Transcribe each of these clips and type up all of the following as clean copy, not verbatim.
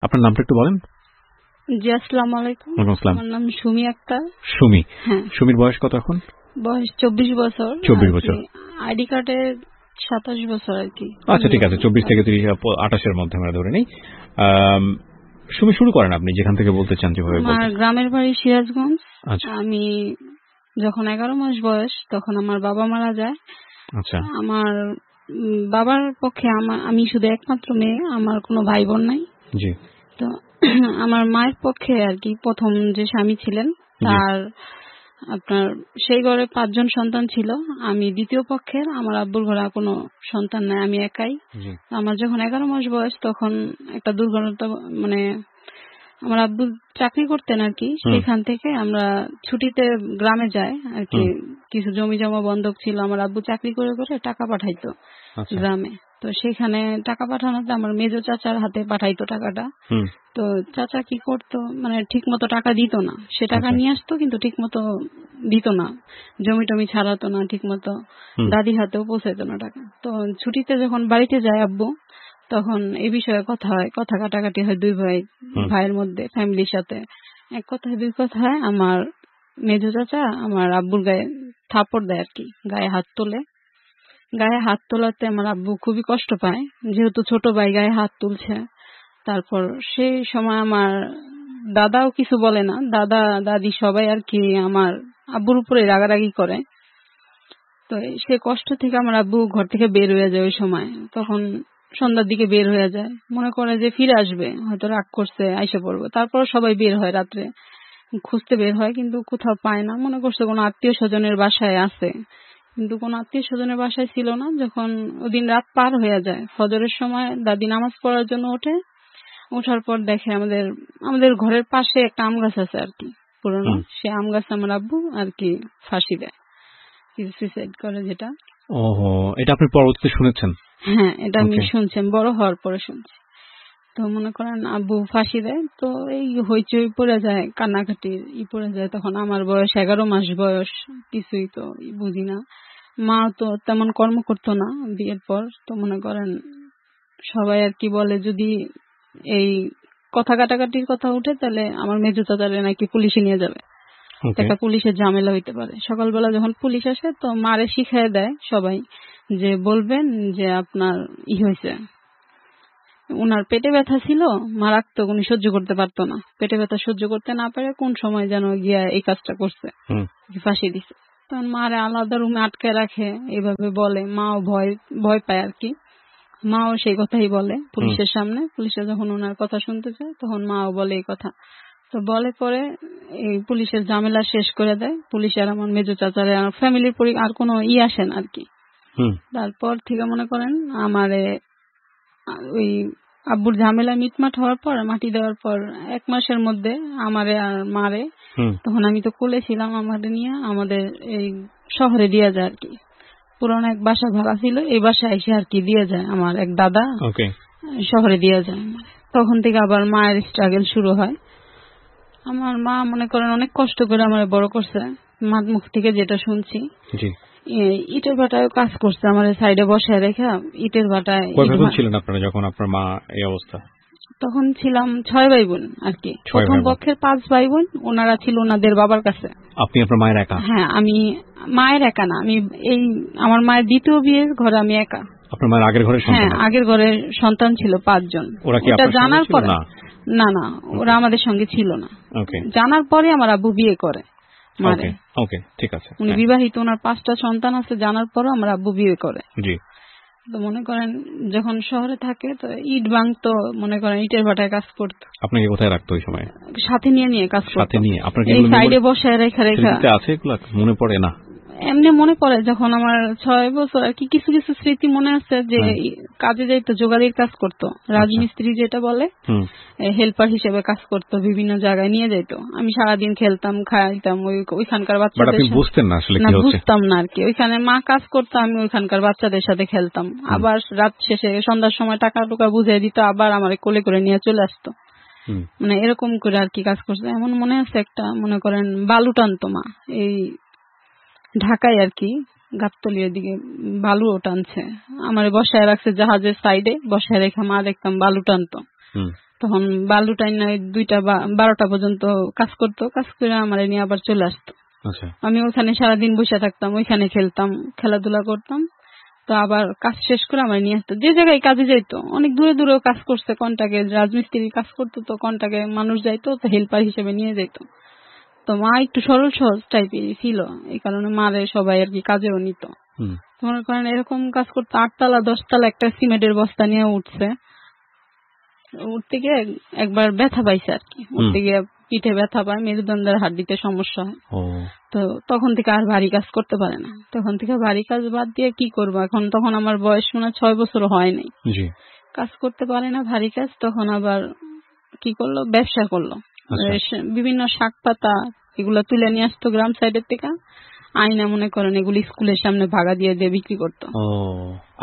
আপনার নামটা একটু বলেন। জি, আসসালামু আলাইকুম। ওয়ালাইকুম আসসালাম। আমার নাম সুমি আক্তার। সুমি। হ্যাঁ। সুমির বয়স কত এখন? বয়স 24 বছর। 24 বছর। আইডি কার্ডে 27 বছর আর কি। আচ্ছা, ঠিক আছে, 24 থেকে 30, 28-এর মধ্যে আমরা ধরে নিই। সুমি, শুরু করেন আপনি যেখান থেকে বলতে চান, যেভাবে বলতে। আমার গ্রামের বাড়ি সিরাজগঞ্জ। আচ্ছা। আমি যখন 11 মাস বয়স তখন আমার বাবা মারা যায়। আচ্ছা। আমার বাবার পক্ষে আমি শুধু একমাত্র মেয়ে, আমার কোনো ভাই বোন নাই। জি। তো আমার মায়ের পক্ষে আর কি প্রথম যে স্বামী ছিলেন তার আপনার সেই ঘরে 5 জন সন্তান ছিল। আমি দ্বিতীয় পক্ষের, আমার আব্বুর ঘরে কোনো সন্তান নাই, আমি একাই। আমার যখন 11 মাস বয়স তখন একটা দুর্ঘটনা, মানে আমার আব্বু চাকরি করতেন আর কি, সেখান থেকে আমরা ছুটিতে গ্রামে যাই আর কি। কিছু জমি জমা বন্ধক ছিল, আমার আব্বু চাকরি করে করে টাকা পাঠাইতো গ্রামে। তো সেখানে টাকা পাঠানোতে আমার মেজো চাচার হাতে পাঠাইতো টাকাটা। তো চাচা কি করতো, মানে ঠিক মতো টাকা দিত না। সে টাকা নিয়ে আসতো কিন্তু ঠিক মতো দিত না, জমি টমি ছাড়াতো না ঠিক মতো, দাদি হাতেও পৌঁছাইতো না টাকা। তো ছুটিতে যখন বাড়িতে যায় আব্বু, তখন এই বিষয়ে কথা হয়, কথা কাটাকাটি হয় দুই ভাইয়ের মধ্যে, ফ্যামিলির সাথে। এক কথায় দুই কথায় আমার মেজো চাচা আমার আব্বুর গায়ে থাপড় দেয় আর কি, গায়ে হাত তোলে। গায়ে হাত তোলাতে আমার আব্বু খুবই কষ্ট পায়, যেহেতু ছোট ভাই গায়ে হাত তুলছে। তারপর সেই সময় আমার দাদাও কিছু বলে না, দাদা দাদি সবাই আর কি আমার আব্বুর উপরে রাগারাগি করে। তো সে কষ্ট থেকে আমার আব্বু ঘর থেকে বের হয়ে যায় ওই সময়। তখন সন্ধ্যার দিকে বের হয়ে যায়, মনে করে যে ফিরে আসবে, হয়তো রাগ করছে আইসা পড়বো। তারপর সবাই বের হয়, রাত্রে খুঁজতে বের হয়, কিন্তু কোথাও পায় না। মনে করছে কোনো আত্মীয় স্বজনের বাসায় আছে, কিন্তু কোনো আত্মীয় স্বজনের বাসায় ছিল না। যখন ওদিন রাত পার হয়ে যায়, ফজরের সময় দাদি নামাজ পড়ার জন্য ওঠে। ওঠার পর দেখে আমাদের ঘরের পাশে একটা আম গাছ আছে আর কি, পুরনো। সে আম গাছ আমার আব্বু আর কি ফাঁসি দেয়, সুইসাইড করে যেটা। ওহো, এটা আপনি পরবর্তীতে শুনেছেন? হ্যাঁ, এটা আমি শুনছি, বড় হওয়ার পরে শুনছি। তো মনে করেন আব্বু ফাঁসি দেয়, তো এই হইচই পড়ে যায়, কান্নাকাটি পড়ে যায়। তখন আমার বয়স 11 মাস বয়স, কিছুই তো বুঝি না। মা তো তেমন কর্ম করতো না বিয়ের পর। তো মনে করেন সবাই আর কি বলে, যদি এই কথা কাটাকাটির কথা উঠে তাহলে আমার মেজো চাচারে নাকি পুলিশে নিয়ে যাবে, একটা পুলিশের ঝামেলা হইতে পারে। সকালবেলা যখন পুলিশ আসে তো মারে শিখিয়ে দেয় সবাই, যে বলবেন যে আপনার হয়েছে, উনার পেটে ব্যথা ছিল মারাত্মক, উনি সহ্য করতে পারতো না। পেটে ব্যথা সহ্য করতে না পারে কোন সময় যেন গিয়া এই কাজটা করছে, ফাঁসি দিছে। তখন মারে আলাদা রুমে আটকে রাখে, এইভাবে বলে। মাও ভয় পায় আর কি। মাও সেই কথাই বলে পুলিশের সামনে। পুলিশে যখন ওনার কথা শুনতে চায় তখন মাও বলে এই কথা। তো বলে পরে এই পুলিশের ঝামেলা শেষ করে দেয়। পুলিশ আর আমার মেজো চাচারে আর ফ্যামিলির আর কোনো আসেন আর কি। তারপর থেকে মনে করেন আমারে ওই আব্বুর ঝামেলা মিটমাট হওয়ার পর, মাটি দেওয়ার পর 1 মাসের মধ্যে আমারে আর মারে, তখন আমি তো কোলে ছিলাম, আমাদের নিয়ে আমাদের এই শহরে দিয়ে যায় আর কি। পুরনো এক বাসা ভাড়া ছিল, এই বাসায় এসে আর কি দিয়ে যায় আমার এক দাদা, শহরে দিয়ে যায়। তখন থেকে আবার মায়ের স্ট্রাগল শুরু হয়। আমার মা মনে করেন অনেক কষ্ট করে আমার বড় করছে, মার মুখ থেকে যেটা শুনছি। ইটের ভাটায় কাজ করছে, আমার সাইডে বসায় রেখে ইটের ভাটায়। ছিলেন আপনারা যখন আপনার মা এই অবস্থা? তখন ছিলাম 6 ভাই বোন আর কি। প্রথম পক্ষের 5 ভাই বোন, ওনারা ছিল ওনাদের বাবার কাছে। আপনি আপনার মায়ের একা? হ্যাঁ, আমি মায়ের একা না, আমি এই আমার মায়ের দ্বিতীয় বিয়ের ঘরে আমি একা। আপনার মায়ের আগের ঘরে সন্তান? হ্যাঁ, আগের ঘরে সন্তান ছিল 5 জন। ওটা জানার পর না, ওরা আমাদের সঙ্গে ছিল না। জানার পরে আমার আব্বু বিয়ে করে মারে। ঠিক আছে। উনি বিবাহিত, ওনার 5টা সন্তান আছে, জানার পরও আমার আব্বু বিয়ে করে। তো মনে করেন যখন শহরে থাকে তো ইট ভাঙতো, মনে করেন ইটের ভাটায় কাজ করতো। আপনাকে কোথায় রাখতো ওই সময়? সাথে নিয়ে কাজ করতো। সাথে নিয়ে? আপনার এই সাইডে বসে রেখা আছে এগুলো মনে পড়ে না? এমনি মনে পড়ে, যখন আমার 6 বছর আর কি, কিছু কিছু স্মৃতি মনে আছে। যে কাজে যাইতো, জোগালির কাজ করতো, রাজমিস্ত্রি যেটা বলে, হেল্পার হিসেবে কাজ করতো, বিভিন্ন জায়গায় নিয়ে যাইতো। আমি সারাদিন খেলতাম, খাইতাম ওইখানকার বাচ্চাদের সাথে। বুঝতেন না আসলে? না, বুঝতাম না আর কি। ওইখানে মা কাজ করতো, আমি ওইখানকার বাচ্চাদের সাথে খেলতাম। আবার রাত শেষে সন্ধ্যার সময় টাকা টুকা বুঝিয়ে দিত, আবার আমার কোলে করে নিয়ে চলে আসতো। মানে এরকম করে আর কি কাজ করছে। এমন মনে আছে একটা, মনে করেন বালু টানতো মা, এই ঢাকায় আর কি, গাবতলির দিকে বালু টানছে, আমার বসায় রাখছে জাহাজের সাইডে বসায় রেখে মা দেখতাম বালু টানতো। তখন বালু টাইম না 2টা বা 12টা পর্যন্ত কাজ করতো, কাজ করে আমার নিয়ে আবার চলে আসতো। আচ্ছা, আমি ওখানে সারাদিন বসে থাকতাম, ওইখানে খেলতাম, খেলাধুলা করতাম। তো আবার কাজ শেষ করে আমার নিয়ে আসতো, যে জায়গায় কাজে যাইতো, অনেক দূরে দূরেও কাজ করছে, কন্টাকে রাজমিস্ত্রির কাজ করতো, তো কন্টাকে মানুষ যাইতো, তো হেল্পার হিসেবে নিয়ে যেত। তো মা একটু সরল সহজ টাইপের ছিল, এই কারণে মারে সবাই আর কি কাজেও নিত। মনে করেন এরকম কাজ করতে 8তলা 10তলা একটা সিমেন্টের বস্তা নিয়ে উঠছে, উঠতে গিয়ে একবার ব্যথা পাইছে আর কি, উঠতে গিয়ে পিঠে ব্যথা পায়, মেরুদণ্ডের হাড্ডিতে সমস্যা হয়। তো তখন থেকে আর ভারী কাজ করতে পারে না। তখন থেকে ভারী কাজ বাদ দিয়ে কি করবো এখন, তখন আমার বয়স 6 বছর হয় নাই, কাজ করতে পারে না ভারী কাজ। তখন আবার কি করলো, ব্যবসা করলো। বিভিন্ন শাক পাতা এগুলো তুলে নিয়ে আসতো গ্রাম সাইডের থেকে, আইনা মনে করেন এগুলি স্কুলের সামনে ভাগা দিয়ে দিয়ে বিক্রি করতো।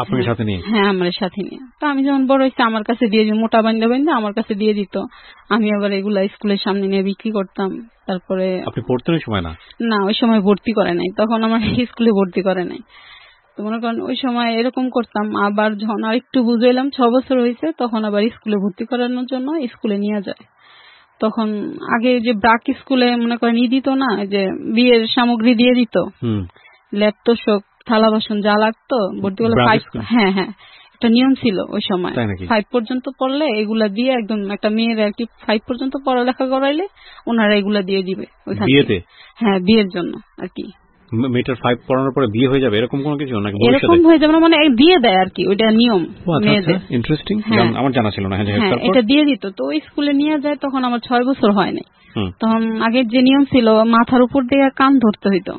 আপনার সাথে নিয়ে? হ্যাঁ, আমার সাথে নিয়ে। তো আমি যখন বড় হয়েছি আমার কাছে দিয়ে দিত, মোটা বান্ধা বান্ধা আমার কাছে দিয়ে দিত, আমি আবার এগুলা স্কুলের সামনে নিয়ে বিক্রি করতাম। তারপরে আপনি পড়তেন ওই সময়? না, ওই সময় ভর্তি করে নাই, তখন আমার স্কুলে ভর্তি করে নাই। তো মনে করেন ওই সময় এরকম করতাম। আবার যখন আর একটু বুঝাইলাম, 6 বছর হয়েছে, তখন আবার স্কুলে ভর্তি করানোর জন্য স্কুলে নিয়ে যায়। তখন আগে যে ব্রাক স্কুলে মনে করেন দিত না, যে বিয়ের সামগ্রী দিয়ে দিত, ল্যাপ তোষক থালা বাসন যা লাগতো ভর্তি করলে। হ্যাঁ হ্যাঁ, একটা নিয়ম ছিল ওই সময়, 5 পর্যন্ত পড়লে এগুলা দিয়ে, একদম একটা মেয়ের আর কি 5 পর্যন্ত পড়ালেখা করাইলে ওনারা এগুলা দিয়ে দিবে বিয়েতে। হ্যাঁ, বিয়ের জন্য আর কি। মেয়েটার 5 পড়ানোর পরে বিয়ে হয়ে যাবে এরকম কোনো কিছু নাকি? এরকম হয়ে যাবে মানে দিয়ে দেয় আর কি, ওইটা নিয়ম মেয়েদের। ইন্টারেস্টিং, আমার জানা ছিল না। হ্যাঁ, এটা দিয়ে দিত। তো ওই স্কুলে নিয়ে যায়, তখন আমার 6 বছর হয় নাই। তখন আগের যে নিয়ম ছিল, মাথার উপর দিয়ে কান ধরতে হইতো,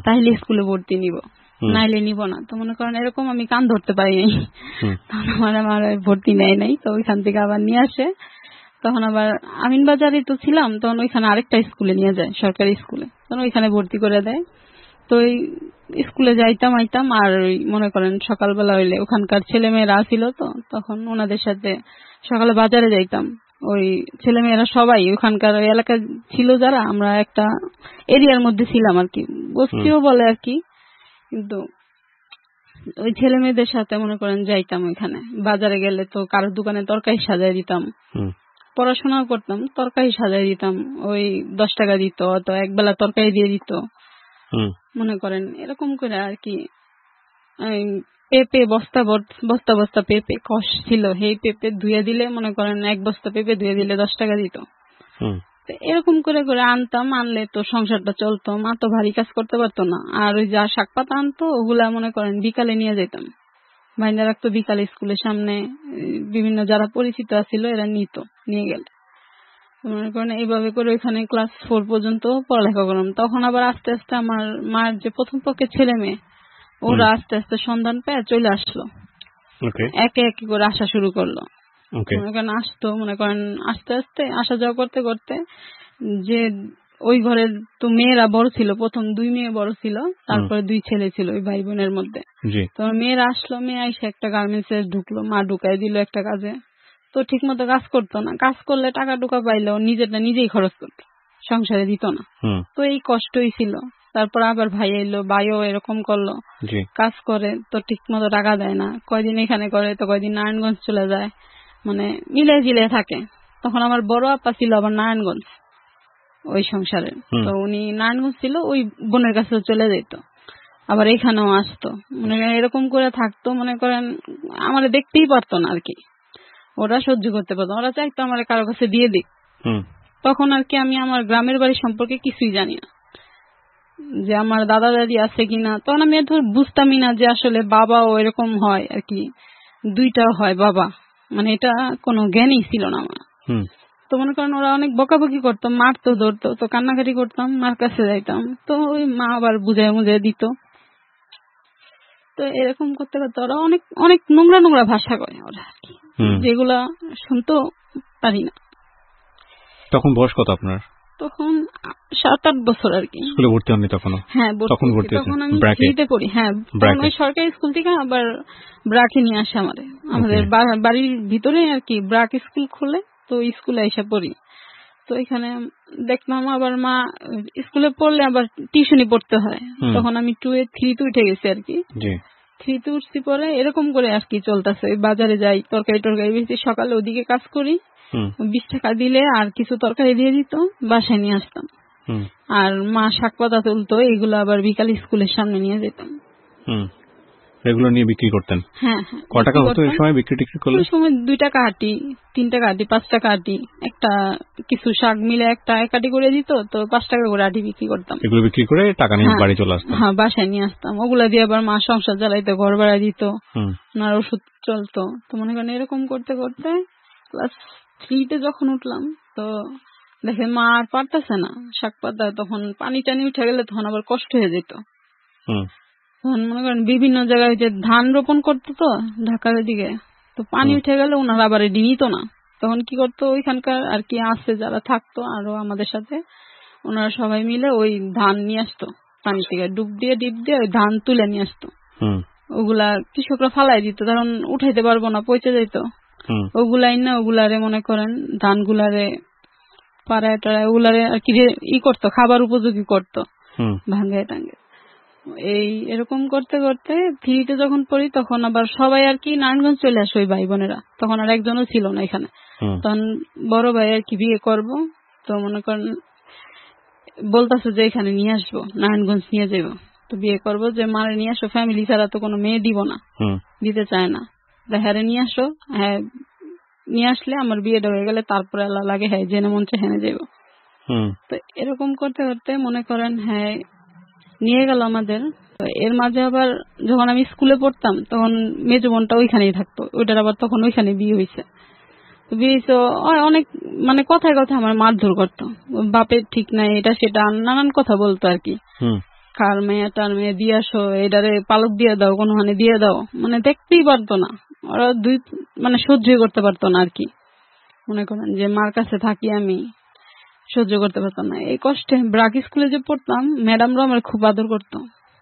তাহলে স্কুলে ভর্তি নিব, নাইলে নিব না। তো মনে করেন এরকম আমি কান ধরতে পারি নাই, তখন আমার ভর্তি নেয় নাই। তো ওইখান থেকে আবার নিয়ে আসে। তখন আবার আমিনবাজারে তো ছিলাম, তখন ওইখানে আরেকটা স্কুলে নিয়ে যায়, সরকারি স্কুলে, তখন ওইখানে ভর্তি করে দেয়। তো ওই স্কুলে যাইতাম আইতাম, আর মনে করেন সকালবেলা হইলে ওখানকার ছেলে মেয়েরা ছিল, তো তখন ওনাদের সাথে সকালে বাজারে যাইতাম। ওই ছেলে মেয়েরা সবাই ওখানকার ওই এলাকা ছিল, যারা আমরা একটা এরিয়ার মধ্যে ছিলাম আর কি, বস্তিও বলে আর কি। কিন্তু ওই ছেলে মেয়েদের সাথে মনে করেন যাইতাম ওইখানে। বাজারে গেলে তো কারোর দোকানে তরকারি সাজাই দিতাম, পড়াশোনাও করতাম, তরকারি সাজাই দিতাম। ওই 10 টাকা দিত, তো একবেলা তরকারি দিয়ে দিত। মনে করেন এরকম করে আর কি। পেঁপে বস্তা বস্তা পেঁপে কষ ছিল, সেই পেঁপে ধুয়ে দিলে মনে করেন 1 বস্তা পেঁপে ধুয়ে দিলে 10 টাকা দিত। এরকম করে করে আনতাম, আনলে তো সংসারটা চলতো। মা তো ভারী কাজ করতে পারতো না। আর ওই যা শাক পাতা আনতো, ওগুলা মনে করেন বিকালে নিয়ে যেতাম, বাইন্দা রাখতো বিকালে স্কুলের সামনে। বিভিন্ন যারা পরিচিত ছিল এরা নিয়ে গেল। মনে করেন এইভাবে করে ওইখানে ক্লাস 4 পর্যন্ত পড়ালেখা করলাম। তখন আবার আস্তে আস্তে আমার মার যে প্রথম পক্ষের ছেলে মেয়ে, ওরা আস্তে আস্তে সন্ধান পেয়ে চলে আসলো, একে একে করে আসা শুরু করলো। মনে করেন আসতো, মনে করেন আস্তে আস্তে আসা যাওয়া করতে করতে, যে ওই ঘরের তো মেয়েরা বড় ছিল, প্রথম 2 মেয়ে বড় ছিল, তারপরে 2 ছেলে ছিল ওই ভাই বোনের মধ্যে। তো মেয়েরা আসলো, মেয়ে এসে একটা গার্মেন্টসে ঢুকলো, মা ঢুকাই দিল একটা কাজে। তো ঠিক মতো কাজ করতো না, কাজ করলে টাকা টুকা পাইলেও নিজেরটা নিজেই খরচ করতো, সংসারে দিত না। তো এই কষ্টই ছিল। তারপর আবার ভাই এলো, ভাইও এরকম করলো, কাজ করে তো ঠিক মতো টাকা দেয় না, কয়দিন এখানে করে তো কয়দিন নারায়ণগঞ্জ চলে যায়, মানে মিলে জিলে থাকে। তখন আমার বড় আপা ছিল আবার নারায়ণগঞ্জ ওই সংসারে, তো উনি নারায়ণগঞ্জ ছিল, ওই বোনের কাছে চলে যেত, আবার এখানেও আসতো। মনে করেন এরকম করে থাকতো। মনে করেন আমার দেখতেই পারতো না আর কি, ওরা সহ্য করতে পারতো, ওরা চাইতো আমার কারো কাছে দিয়ে দিক। তখন আর কি আমি আমার গ্রামের বাড়ি সম্পর্কে কিছুই জানি না, যে আমার দাদা দাদি আছে কিনা। তখন আমি বুঝতামই না যে আসলে বাবাও এরকম হয় আর কি, 2টা হয় বাবা, মানে এটা কোনো জ্ঞানই ছিল না আমার। তো মনে করেন ওরা অনেক বকাবকি করতো, মারতো, ধরতো, তো কান্নাকাটি করতাম, মার কাছে যাইতাম, তো ওই মা আবার বুঝাই দিত। তো এরকম করতে করতে ওরা অনেক অনেক নোংরা নোংরা ভাষা কয় ওরা আর কি, যেগুলা শুনতেও পারি না। তখন বয়স কত আপনার? তখন 7-8 বছর আর কি। স্কুলে ভর্তি হননি তখনও? হ্যাঁ, তখন আমি ফ্রিতে পড়ি। হ্যাঁ, ওই সরকারি স্কুল থেকে আবার ব্রাকে নিয়ে আসে আমাদের বাড়ির ভিতরে আর কি, ব্রাক স্কুল খুলে, তো স্কুলে এসে পড়ি। তো এখানে দেখলাম আবার মা স্কুলে পড়লে আবার টিউশনি পড়তে হয়। তখন আমি 2-3 উঠে গেছি আর কি। 3 উঠছি, পরে এরকম করে আর কি চলতেছে। বাজারে যাই, তরকারি বেশি, সকালে ওদিকে কাজ করি, 20 টাকা দিলে আর কিছু তরকারি দিয়ে দিত, বাসায় নিয়ে আসতাম। আর মা শাক পাতা তুলতো, এগুলো আবার বিকাল স্কুলের সামনে নিয়ে যেতাম। এগুলো নিয়ে বিক্রি করতেন? হ্যাঁ। ক টাকা হতো এই সময় বিক্রি টিক্রি করলে? ওই সময় 2 টাকা আটি, 3 টাকা আটি, 5 টাকা আটি, একটা কিছু শাক মিলে একটা এক আটি করে দিত, তো 5 টাকা করে আটি বিক্রি করতাম। এগুলো বিক্রি করে টাকা নিয়ে বাড়ি চলে আসতাম? হ্যাঁ, বাসায় নিয়ে আসতাম। ওগুলা দিয়ে আবার মা সংসার চালাইতো, ঘর ভাড়া দিত, ওনার ওষুধ চলতো। তো মনে করেন এরকম করতে করতে ক্লাস 3-তে যখন উঠলাম, তো দেখে মা আর পারতেছে না শাক পাতা, তখন পানি টানি উঠে গেলে তখন আবার কষ্ট হয়ে যেত। তখন মনে করেন বিভিন্ন জায়গায় যে ধান রোপণ করতো তো ঢাকার দিকে, তো পানি উঠে গেলে ওনারা আবার এটি নিত না। তখন কি করতো, ওইখানকার আর কি আছে যারা থাকতো আরো আমাদের সাথে, ওনারা সবাই মিলে ওই ধান নিয়ে আসতো, পানি থেকে ডিপ দিয়ে ওই ধান তুলে নিয়ে আসতো। ওগুলা কৃষকরা ফালাই দিত, কারণ উঠাইতে পারবো না, পচে যেত। ওগুলাই না, ওগুলারে মনে করেন ধান গুলারে পাড়ায় টাড়ায় ওগুলারে আর কি করতো, খাবার উপযোগী করতো, ভাঙ্গায় টাঙ্গে। এরকম করতে করতে 3-তে যখন পড়ি, তখন আবার সবাই আর কি নারায়ণগঞ্জ চলে আসে, ওই ভাই বোনেরা। তখন আর একজনও ছিল না এখানে। তখন বড় ভাই আর কি বিয়ে করব, তো মনে করেন বলতেছে যে এখানে নিয়ে আসবো, নারায়ণগঞ্জ নিয়ে যাবো, তো বিয়ে করবো, যে মারে নিয়ে আসো, ফ্যামিলি ছাড়া তো কোনো মেয়ে দিব না, দিতে চায় না, হ্যাঁ নিয়ে আসো। হ্যাঁ, নিয়ে আসলে আমার বিয়েটা হয়ে গেলে তারপরে আল্লাহ লাগে হ্যাঁ জেনে মন চায় হেনে যাবো। তো এরকম করতে করতে মনে করেন হ্যাঁ নিয়ে গেল আমাদের। এর মাঝে আবার যখন আমি স্কুলে পড়তাম, তখন মেজো বোনটা ওইখানেই থাকতো, ওইটার আবার তখন ওইখানে বিয়ে হয়েছে। বিয়ে হয়েছে অনেক, মানে কথায় কথা আমার মারধর করতো, বাপের ঠিক নাই, এটা সেটা নানান কথা বলতো আর কি। কার মেয়ে টার মেয়ে দিয়ে আসো, এটারে পালক দিয়ে দাও, কোনোখানে দিয়ে দাও, মানে দেখতেই পারতো না ওরা, মানে সহ্যই করতে পারতো না আর কি। মনে করেন যে মার কাছে থাকি আমি, সহ্য করতে পারতাম না এই কষ্টে। ব্রাক স্কুলে যে পড়তাম, ম্যাডামরা আমার খুব আদর করতো,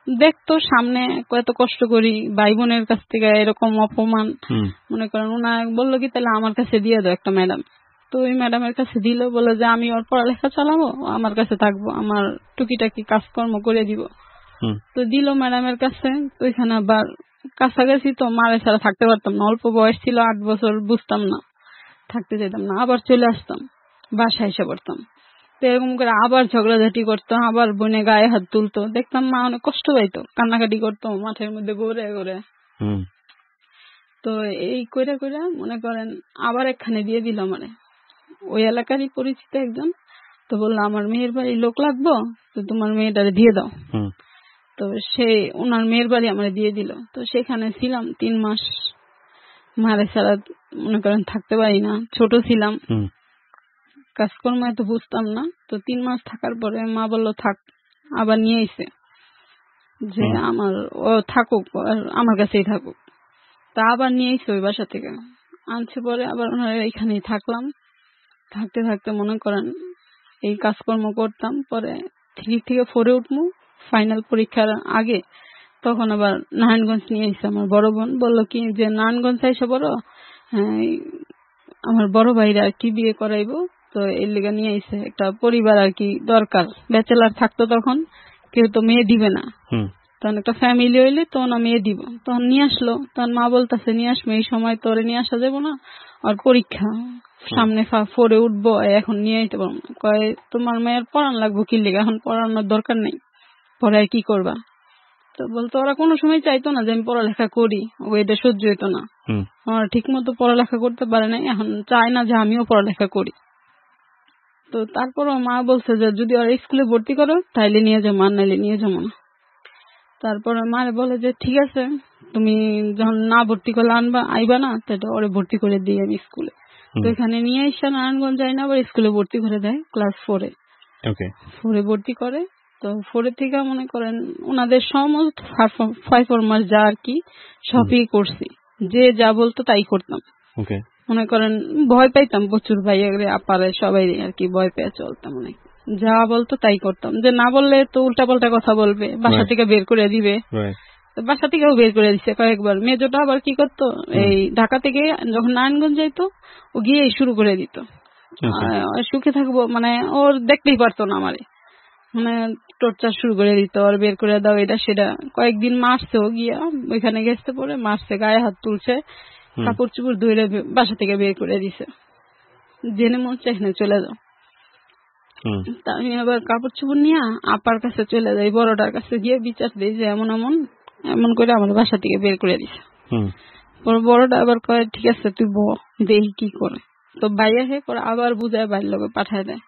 দেখতো সামনে কত কষ্ট করি, ভাই বোনের কাছ থেকে এরকম অপমান। মনে করেন ওনা বললো কি তাহলে আমার কাছে দিয়ে দাও একটা ম্যাডাম, তো ওই ম্যাডামের কাছে দিল, বলে যে আমি ওর পড়ালেখা চালাবো, আমার কাছে থাকবো, আমার টুকিটাকি কাজকর্ম করে দিব। তো দিল ম্যাডামের কাছে। তো ওইখানে আবার কাছাকাছি, তো মারে ছাড়া থাকতে পারতাম না, অল্প বয়স ছিল, 8 বছর, বুঝতাম না, থাকতে চাইতাম না, আবার চলে আসতাম, বাসায় এসে পড়তাম। তো এরকম করে আবার ঝগড়াঝাটি করতো, আবার বোনে গায়ে হাত তুলতো, দেখতাম মা অনেক কষ্ট পাইতো, কান্নাকাটি করতো মাঠের মধ্যে ঘুরে ঘুরে। তো এই কইরা কইরা মনে করেন আবার একখানে দিয়ে দিল, মানে ওই এলাকারই পরিচিত একজন, তো বললো আমার মেয়ের বাড়ি লোক লাগবো, তো তোমার মেয়েটারে দিয়ে দাও। তো সে ওনার মেয়ের বাড়ি আমার দিয়ে দিল। তো সেখানে ছিলাম 3 মাস, মারে ছাড়া মনে করেন থাকতে পারি না, ছোট ছিলাম, কাজকর্ম এত বুঝতাম না। তো 3 মাস থাকার পরে মা বলল থাক, আবার নিয়ে এসে যে ও থাকুক, আমার কাছেই থাকুক। তা আবার নিয়ে এসে ওই বাসা থেকে আনছে, পরে আবার ওনারা এখানেই থাকলাম। থাকতে থাকতে মনে করেন এই কাজকর্ম করতাম। পরে 3 থেকে 4-এ উঠবো, ফাইনাল পরীক্ষার আগে, তখন আবার নারায়ণগঞ্জ নিয়ে এসে আমার বড় বোন বললো কি যে নারায়ণগঞ্জ এসে বড়, হ্যাঁ আমার বড় ভাইরা আর কি বিয়ে করাইবো, তো এর লেগে নিয়ে এসে একটা পরিবার আর কি দরকার, ব্যাচেলার থাকতো তখন, কেউ তো মেয়ে দিবে না, তখন একটা ফ্যামিলি হইলে তখন মেয়ে দিব। তখন নিয়ে আসলো, তখন মা বলতেছে নিয়ে আসবো, এই সময় তোরে নিয়ে আসা যাবো না, আর পরীক্ষা সামনে 4-এ উঠবো, এখন নিয়ে যেতে পারবো না। কয় তোমার মেয়ের পড়ান লাগবো কি লেগে, এখন পড়ানোর দরকার নেই, পরে কি করবা। তো বলতো ওরা কোনো সময় চাইতো না যে আমি পড়ালেখা করি, ওইটা সহ্য হইতো না, আমার ঠিক মতো পড়ালেখা করতে পারে না, এখন চায় না যে আমিও পড়ালেখা করি। তো তারপরও মা বলছে যে যদি ওরা স্কুলে ভর্তি করো তাইলে নিয়ে যাবো, আর নাইলে নিয়ে যাবো না। তারপরে মারে বলে যে ঠিক আছে, তুমি যখন না ভর্তি করলে আইবা না, তাহলে ওরে ভর্তি করে দিই আমি স্কুলে। তো এখানে নিয়ে এসে নারায়ণগঞ্জ যাই না, আবার স্কুলে ভর্তি করে দেয় ক্লাস 4-এ। 4-এ ভর্তি করে। তো 4-এ থেকে মনে করেন ওনাদের সমস্ত পারফরমেন্স যা আর কি সবই করছি, যে যা বলতো তাই করতাম। মনে করেন ভয় পাইতাম প্রচুর, ভাইয়া আপারে সবাই আর কি ভয় পেয়ে চলতাম, অনেক যা বলতো তাই করতাম, যে না বললে তো উল্টা পাল্টা কথা বলবে, বাসা থেকে বের করে দিবে। বাসা থেকেও বের করে দিচ্ছে কয়েকবার। মেজোটা আবার কি করতো, এই ঢাকা থেকে যখন নারায়ণগঞ্জ যাইতো, ও গিয়ে শুরু করে দিত, সুখে থাকবো, মানে ওর দেখতেই পারতো না আমারে, মানে টর্চার শুরু করে দিত, আর বের করে দাও এটা সেটা। কয়েকদিন মারছে ও গিয়া, ওইখানে গেছে, পরে মারছে, গায়ে হাত তুলছে, কাপড় চুপড় ধুয়ে বাসা থেকে বের করে দিছে। জেনে মন চাই না চলে যাও। তা আমি আবার কাপড় চোপড় নিয়ে আপার কাছে চলে যাই, বড়টার কাছে গিয়ে বিচার দিই যে এমন এমন এমন করে আমার বাসা থেকে বের করে দিছে। বড়টা আবার কয় ঠিক আছে তুই দেখি কি করে। তো ভাইয়া হে পরে আবার বুঝায় বাইর লোকে পাঠায় দেয়।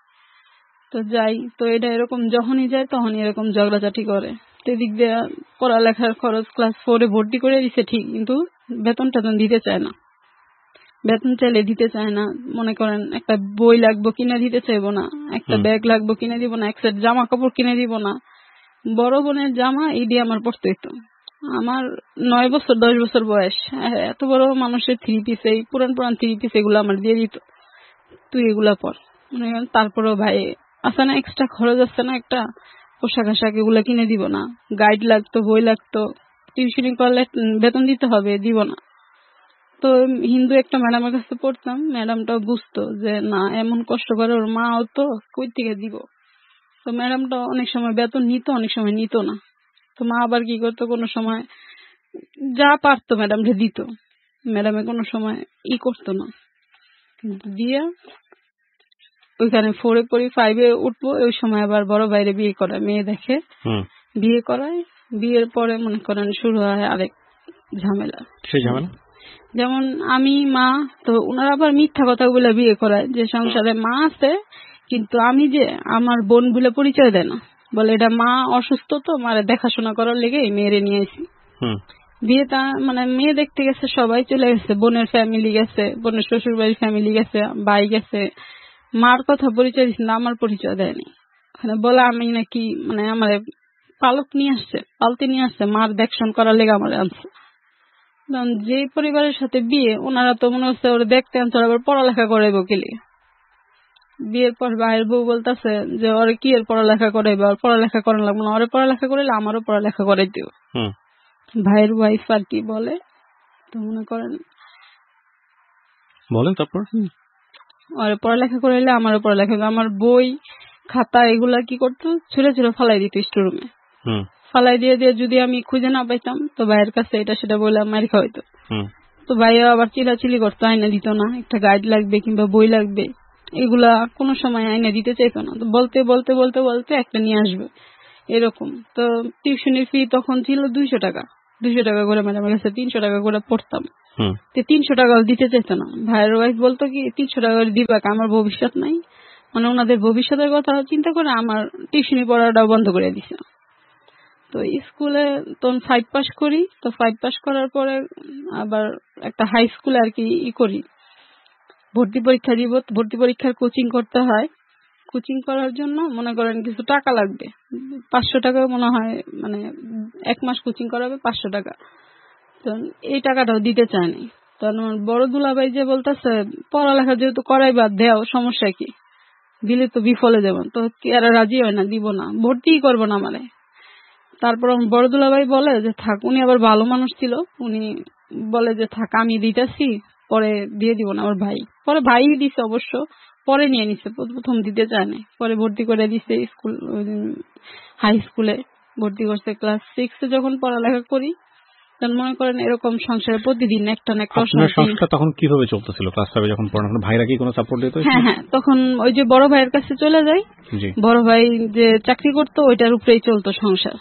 তো যাই, তো এটা এরকম যখনই যায় তখনই এরকম ঝগড়াঝাটি করে। তো এদিক দিয়ে পড়ালেখার খরচ ক্লাস 4 ভর্তি করে দিছে ঠিক, কিন্তু বেতন টেতন দিতে চায় না। বেতন চাইলে দিতে চায় না। মনে করেন একটা বই লাগবো কিনে দিতে চাইবো না, একটা ব্যাগ লাগবো কিনে দিব না, এক সেট জামা কাপড় কিনে দিব না। বড় বোনের জামা এই দিয়ে আমার পড়তে হইতো। আমার 9 বছর 10 বছর বয়স, এত বড় মানুষের 3 পিস, এই পুরান 3 পিস এগুলো আমার দিয়ে দিত, তুই এগুলা পর। তারপরেও ভাই আছে না এক্সট্রা খরচ আছে না, একটা পোশাক আশাক এগুলা কিনে দিব না। গাইড লাগতো, বই লাগতো, টিউশনি করলে বেতন দিতে হবে, দিব না। তো হিন্দু একটা ম্যাডামের কাছে পড়তাম, ম্যাডামটাও বুঝতো যে না এমন কষ্ট করে ওর মাও তো কই থেকে দিব। তো ম্যাডামটা অনেক সময় বেতন নিত, অনেক সময় নিত না। তো মা আবার কি করতো, কোনো সময় যা পারতো ম্যাডামটা দিত, ম্যাডামে কোনো সময় করতো না। দিয়ে ওইখানে 4 পড়ি, 5 উঠবো, ওই সময় আবার বড় ভাইরে বিয়ে করায়, মেয়ে দেখে বিয়ে করায়। বিয়ের পরে মনে করেন শুরু হয় আরেক ঝামেলা। সেই ঝামেলা যেমন আমি মা, তো ওনারা আবার মিথ্যা কথা বলে বিয়ে করায় যে সংসারে মা আছে, কিন্তু আমি যে আমার বোন বলে পরিচয় দেয় না, বলে এটা মা অসুস্থ তো মারে দেখাশোনা করার লেগে মেয়েরে নিয়ে আসি। বিয়েটা মানে মেয়ে দেখতে গেছে, সবাই চলে গেছে, বোনের ফ্যামিলি গেছে, বোনের শ্বশুর বাড়ির ফ্যামিলি গেছে, ভাই গেছে, মার কথা পরিচয় দিচ্ছে না, আমার পরিচয় দেয়নি। ওখানে বলে আমি নাকি মানে আমার পালক নিয়ে আসছে, পালতে নিয়ে আসছে, মার দেখশন করার লেগে আমার আনছে। যে পরিবারের সাথে বিয়ে, ওনারা তো মনে হচ্ছে ওরা দেখতে আনছে, আবার পড়ালেখা করাইবো কেলে। বিয়ের পর ভাইয়ের বউ বলতেছে যে ওরে কি এর পড়ালেখা করাইবো, আর পড়ালেখা করানো লাগবে না, ওরে পড়ালেখা করাইলে আমারও পড়ালেখা করাই দিও। ভাইয়ের ওয়াইফ আর কি বলে, তো মনে করেন বলেন তারপর ওরে পড়ালেখা করাইলে আমারও পড়ালেখা, আমার বই খাতা এগুলা কি করতো, ছুঁড়ে ছুঁড়ে ফালাই দিত স্টোরুমে। ফালাই দিয়ে দিয়ে যদি আমি খুঁজে না পাইতাম তো ভাইয়ের কাছে এটা সেটা বলে মার খাওয়াইতো। তো ভাইয়া আবার চিলাচিলি করতো, আইনা দিত না, একটা গাইড লাগবে কিংবা বই লাগবে, এগুলা কোনো সময় আইনা দিতে চাইতো না। তো বলতে বলতে বলতে বলতে একটা নিয়ে আসবে এরকম। তো টিউশনের ফি তখন ছিল 200 টাকা, 200 টাকা করে ম্যাডামের কাছে 300 টাকা করে পড়তাম। তো 300 টাকা দিতে চাইতো না। ভাইয়ের ওয়াইফ বলতো কি 300 টাকা করে দিবা, আমার ভবিষ্যৎ নাই, মানে ওনাদের ভবিষ্যতের কথা চিন্তা করে আমার টিউশনি পড়াটাও বন্ধ করে দিছে। তো স্কুলে তখন 5 পাস করি। তো 5 পাস করার পরে আবার একটা হাই স্কুলে আর কি করি, ভর্তি পরীক্ষা দিব। ভর্তি পরীক্ষার কোচিং করতে হয়। কোচিং করার জন্য মনে করেন কিছু টাকা লাগবে, 500 টাকা মনে হয়, মানে 1 মাস কোচিং করাবে 500 টাকা। তো এই টাকাটাও দিতে চায়নি। তখন বড় দুলাভাই যে বলতেছে পড়ালেখা যেহেতু করাইবা দেও, সমস্যা কি, দিলে তো বিফলে যাবেন। তো কি আর রাজি হয় না, দিব না, ভর্তিই করবো না মানে। তারপর বড় দুলাভাই বলে যে থাক, উনি আবার ভালো মানুষ ছিল, উনি বলে যে থাক আমি দিতেছি, পরে দিয়ে দিব না। আমার ভাই পরে ভাই দিছে, অবশ্য পরে নিয়ে নিছে, প্রথম দিতে চায়নি, পরে ভর্তি করে দিছে স্কুল, হাই স্কুলে ভর্তি করছে। ক্লাস 6 যখন পড়ালেখা করি তখন মনে করেন এরকম সংসারে প্রতিদিন একটা না একটা সংসার। তখন কিভাবে চলতেছিল ক্লাস 5 যখন পড়ানো, ভাইরা কি কোনো সাপোর্ট দিত? হ্যাঁ, তখন ওই যে বড় ভাইয়ের কাছে চলে যাই, বড় ভাই যে চাকরি করতো ওইটার উপরেই চলতো সংসার,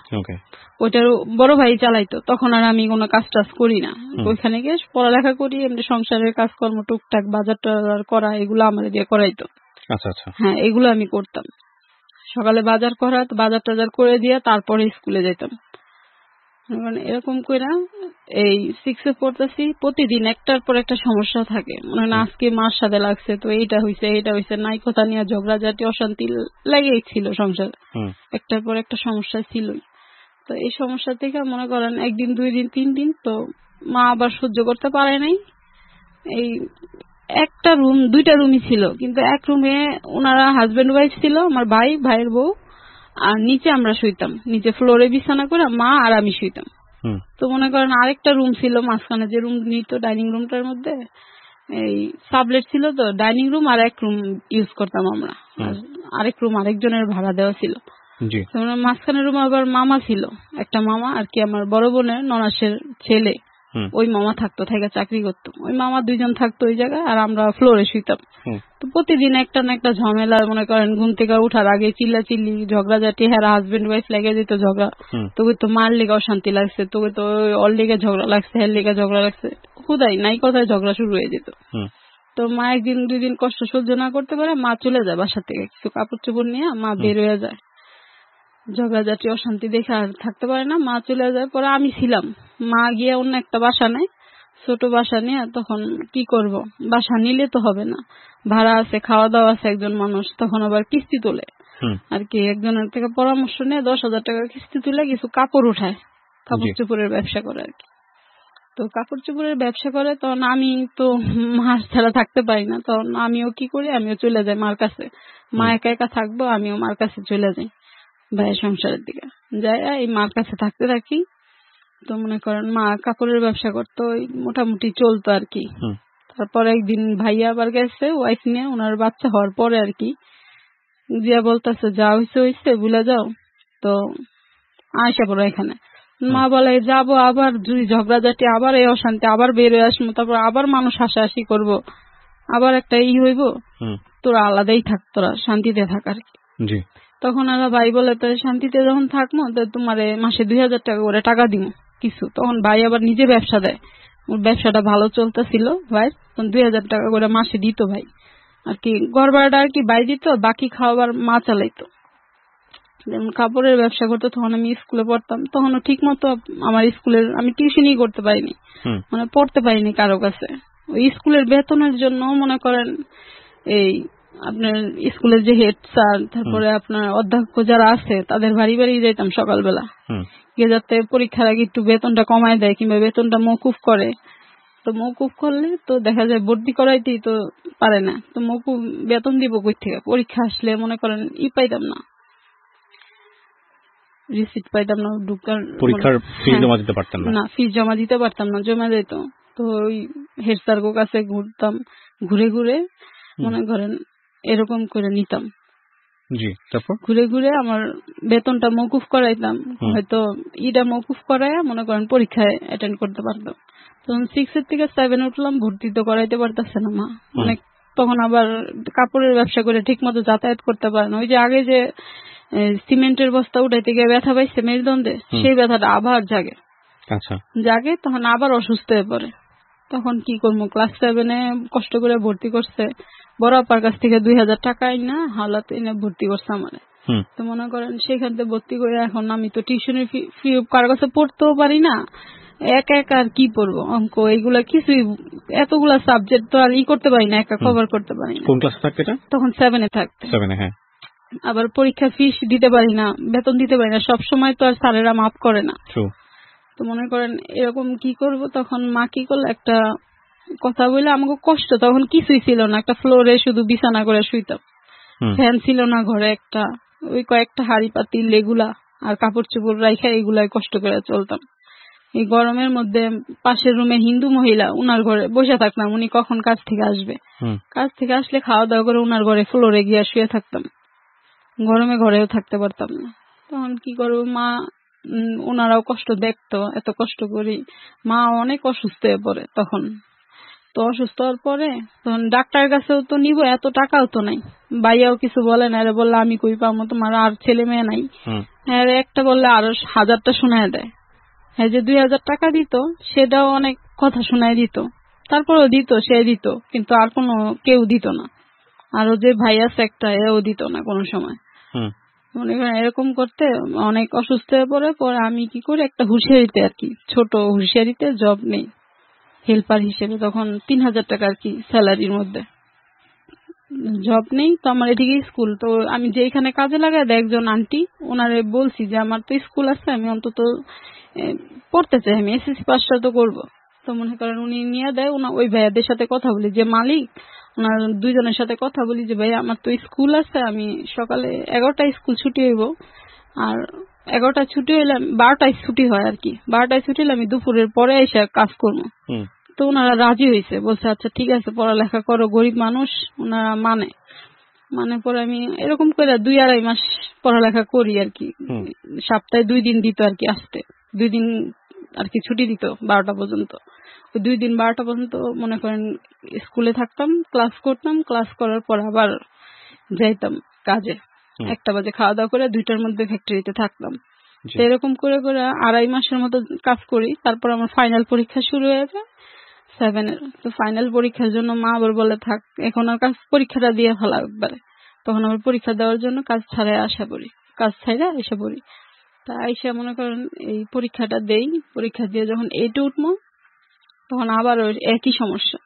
ওইটার বড় ভাই চালাইতো। তখন আর আমি কোনো কাজ টাজ করি না, ওইখানে গিয়ে পড়ালেখা করি, এমনি সংসারের কাজকর্ম টুকটাক বাজার টাজার করা এগুলো আমার দিয়ে করাইতো। আচ্ছা আচ্ছা, হ্যাঁ এগুলো আমি করতাম। সকালে বাজার করা, বাজার টাজার করে দিয়ে তারপরে স্কুলে যেতাম। মানে এরকম করে এই 6 পড়তেছি, প্রতিদিন একটার পর একটা সমস্যা থাকে। মানে আজকে মার সাথে লাগছে, তো এইটা হইছে নাই কথা নিয়ে ঝগড়াঝাটি অশান্তি লেগেই ছিল সংসার, একটার পর একটা সমস্যা ছিলই। তো এই সমস্যা থেকে মনে করেন 1 দিন 2 দিন 3 দিন তো মা আবার সহ্য করতে পারে নাই। এই একটা রুম, 2টা রুমই ছিল, কিন্তু এক রুমে ওনারা হাজবেন্ড ওয়াইফ ছিল, আমার ভাই, ভাইয়ের বউ, আর নিচে আমরা শুইতাম, নিচে ফ্লোরে বিছানা করে মা আর আমি শুইতাম। তো মনে করেন আরেকটা রুম ছিল মাঝখানে, যে রুম নিত ডাইনিং রুমটার মধ্যে এই সাবলেট ছিল, তো ডাইনিং রুম আর এক রুম ইউজ করতাম আমরা, আরেক রুম আরেকজনের ভাড়া দেওয়া ছিল। মাঝখানের রুমে আবার মামা ছিল, একটা মামা আর কি, আমার বড় বোনের ননাসের ছেলে, ওই মামা থাকতো, থেকে চাকরি করতো, ওই মামা 2 জন থাকতো ওই জায়গায়, আর আমরা ফ্লোরে শুইতাম। তো প্রতিদিন একটা না একটা ঝামেলা, মনে করেন ঘুম থেকে উঠার আগে চিল্লাচিল্লি ঝগড়াঝাটি, হ্যাঁ হাজবেন্ড ওয়াইফ লেগে যেত ঝগড়া। তোকে তো মার লেগে অশান্তি লাগছে, তোকে তো ওর লেগে ঝগড়া লাগছে, হের লেগে ঝগড়া লাগছে, খুদাই নাই কথায় ঝগড়া শুরু হয়ে যেত। তো মা 1 দিন 2 দিন কষ্ট সহ্য না করতে পারে, মা চলে যায় বাসা থেকে, কিছু কাপড় চোপড় নিয়ে মা বের হয়ে যায়। ঝগড়াঝাটি অশান্তি দেখে আর থাকতে পারে না, মা চলে যায়। পরে আমি ছিলাম, মা গিয়ে অন্য একটা বাসা নেয়, ছোট বাসা নিয়ে। তখন কি করব, বাসা নিলে তো হবে না, ভাড়া আছে, খাওয়া দাওয়া আছে, একজন মানুষ, তখন আবার কিস্তি তোলে আর কি। একজনের থেকে পরামর্শ নিয়ে 10,000 টাকা কিস্তি তুলে কিছু কাপড় উঠায়, কাপড় চোপড়ের ব্যবসা করে আর কি। তো কাপড় চোপড়ের ব্যবসা করে, তখন আমি তো মাস ছাড়া থাকতে পারি না, তখন আমিও কি করি, আমিও চলে যাই মার কাছে। মা একা একা থাকবো, আমিও মার কাছে চলে যাই, ভাইয়ের সংসারের দিকে যাই, এই মার কাছে থাকতে থাকি। তো মনে করেন মা কাপড়ের ব্যবসা করতো, ওই মোটামুটি চলতো আর কি। তারপর একদিন ভাইয়া আবার গেছে ওয়াইফ নিয়ে, ওনার বাচ্চা হওয়ার পরে আর কি, জিয়া বলতেছে যা হয়েছে হয়েছে ভুলে যাও, তো আয়সা পড়ো এখানে। মা বলে যাবো, আবার যদি ঝগড়াঝাটি, আবার এই অশান্তি, আবার বের হয়ে আসবো, তারপর আবার মানুষ হাসাহাসি করবো, আবার একটা হইব, তোরা আলাদাই থাক, তোরা শান্তিতে থাক আর কি। তখন আর ভাই বলে তো শান্তিতে যখন থাকবো, তো তোমার মাসে 2,000 টাকা করে টাকা দিব কিছু। তখন ভাই আবার নিজে ব্যবসা দেয়, ওর ব্যবসাটা ভালো চলতেছিল ভাই, তখন 2,000 টাকা করে মাসে দিত ভাই আর কি। ঘর ভাড়াটা আর কি ভাই দিত, বাকি খাওয়াবার মা চালাইতো। যেমন কাপড়ের ব্যবসা করতো, তখন আমি স্কুলে পড়তাম, তখনও ঠিক মতো আমার স্কুলের আমি টিউশনই করতে পারিনি, মানে পড়তে পারিনি কারো কাছে। ওই স্কুলের বেতনের জন্য মনে করেন এই আপনার স্কুলের যে হেড স্যার, তারপরে আপনার অধ্যক্ষ যারা আছে, তাদের বাড়ি বাড়ি যেতাম সকালবেলা গিয়ে, যাতে পরীক্ষার আগে একটু বেতনটা কমায় দেয় কিংবা বেতনটা মওকুফ করে। তো মওকুফ করলে তো দেখা যায় ভর্তি করাইতেই তো পারে না, তো মওকুফ বেতন দিব কই থেকে? পরীক্ষা আসলে মনে করেন পাইতাম না, রিসিট পাইতাম না, পরীক্ষার ফি জমা দিতে পারতাম না, ফি জমা দিতে পারতাম না, জমা যেত। তো ওই হেড স্যার কাছে ঘুরতাম, ঘুরে ঘুরে মনে করেন এরকম করে নিতাম। ঘুরে ঘুরে আমার বেতনটা মওকুফ করাইতাম, হয়তো মওকুফ করাইয়া মনে করেন পরীক্ষায় অ্যাটেন্ড করতে পারতাম। তখন 6 এর থেকে 7 উঠলাম, ভর্তি তো করাইতে পারতেছে না মা, মানে তখন আবার কাপড়ের ব্যবসা করে ঠিক মতো যাতায়াত করতে পারে না। ওই যে আগে যে সিমেন্টের বস্তা উঠাইতে গিয়ে ব্যথা পাইছে মেরুদণ্ডে, সেই ব্যথাটা আবার জাগে, তখন আবার অসুস্থ হয়ে পড়ে। তখন কি করবো, ক্লাস 7 কষ্ট করে ভর্তি করছে, বড় আপার কাছ থেকে 2,000 টাকা না হাওলাত এনে ভর্তি করছে আমারে। তো মনে করেন সেখান থেকে ভর্তি করে এখন আমি তো টিউশনের ফি কারো কাছে পড়তেও পারি না, একা একা আর কি পড়বো, অঙ্ক এইগুলা কিছুই, এতগুলা সাবজেক্ট তো আর করতে পারি না, একা কভার করতে পারি না। কোন ক্লাসে থাকতে? তখন 7 থাকতে। হ্যাঁ। আবার পরীক্ষা ফিস দিতে পারি না, বেতন দিতে পারি না, সব সময় তো আর স্যারেরা মাফ করে না। তো মনে করেন এরকম কি করব, তখন মা কি করলো, একটা কথা বলে, আমাকে কষ্ট তখন কিছুই ছিল না, একটা ফ্লোরে শুধু বিছানা করে শুইতাম, ফ্যান ছিল না ঘরে, একটা ওই কয়েকটা হাড়ি পাতিল এগুলা আর কাপড় চোপড় রাখা, এগুলাই কষ্ট করে চলতাম। এই গরমের মধ্যে পাশের রুমে হিন্দু মহিলা, উনার ঘরে বসে থাকতাম, উনি কখন কাজ থেকে আসবে, কাজ থেকে আসলে খাওয়া দাওয়া করে উনার ঘরে ফ্লোরে গিয়ে শুয়ে থাকতাম, গরমে ঘরেও থাকতে পারতাম না। তখন কি করবো, মা ওনারাও কষ্ট দেখতো, এত কষ্ট করি, মা অনেক অসুস্থ হয়ে পড়ে তখন। তো অসুস্থ হওয়ার পরে তখন ডাক্তারের কাছেও তো নিব, এত টাকাও তো নাই, ভাইয়াও কিছু বলে না, বললে আমি কই পাবো, তোমার আর ছেলে মেয়ে নাই, হ্যাঁ একটা বললে আরো 1000টা শোনায় দেয়। হ্যাঁ, যে 2,000 টাকা দিত সেটাও অনেক কথা শোনায় দিত, তারপরেও দিত, সে দিত, কিন্তু আর কোনো কেউ দিত না। আরো যে ভাই আছে একটা, এও দিত না কোনো সময়। মনে করেন এরকম করতে অনেক অসুস্থ হয়ে পড়ে। পরে আমি কি করি, একটা হুঁশিয়ারিতে আর কি, ছোট হুঁশিয়ারিতে জব নেই হেল্পার হিসেবে, তখন 3,000 টাকা আর কি স্যালারির মধ্যে জব নেই। তো আমার এদিকে স্কুল, তো আমি যেখানে কাজে লাগাই দেয় একজন আন্টি, ওনারে বলছি যে আমার তো স্কুল আছে, আমি অন্তত পড়তে চাই, আমি এসএসসি পাসটা তো করবো। তো মনে করেন উনি নিয়ে দেয়, ওই ভাইয়াদের সাথে কথা বলি, যে মালিক ওনার 2 জনের সাথে কথা বলি, যে ভাই আমার তো স্কুল আছে, আমি সকালে 11টায় স্কুল ছুটি হইব, আর 11টায় ছুটি হইলে 12টায় ছুটি হয় আর কি, 12টায় ছুটি হলে আমি দুপুরের পরে এসে কাজ করবো। তো ওনারা রাজি হয়েছে, বলছে আচ্ছা ঠিক আছে পড়ালেখা করো, গরিব মানুষ, ওনারা মানে পরে আমি এরকম করে 2-2.5 মাস পড়ালেখা করি আর কি। সপ্তাহে 2 দিন দিত আর কি আসতে, 2 দিন আর কি ছুটি দিত 12টা পর্যন্ত। ওই 2 দিন 12টা পর্যন্ত মনে করেন স্কুলে থাকতাম, ক্লাস করতাম, ক্লাস করার পর আবার যাইতাম কাজে। 1টা বাজে খাওয়া দাওয়া করে 2টার মধ্যে ফ্যাক্টরিতে থাকতাম। তো এরকম করে করে 2.5 মাসের মতো কাজ করি। তারপর আমার ফাইনাল পরীক্ষা শুরু হয়ে যায় 7-এর। তো ফাইনাল পরীক্ষার জন্য মা আবার বলে থাক এখন আর পরীক্ষাটা দিয়ে ফেলা একবারে। তখন আবার পরীক্ষা দেওয়ার জন্য কাজ ছাড়াই এসে পড়ি। তা এসে মনে করেন এই পরীক্ষাটা দেই, পরীক্ষা দিয়ে যখন 8-এ উঠবো তখন আবার ওই একই সমস্যা,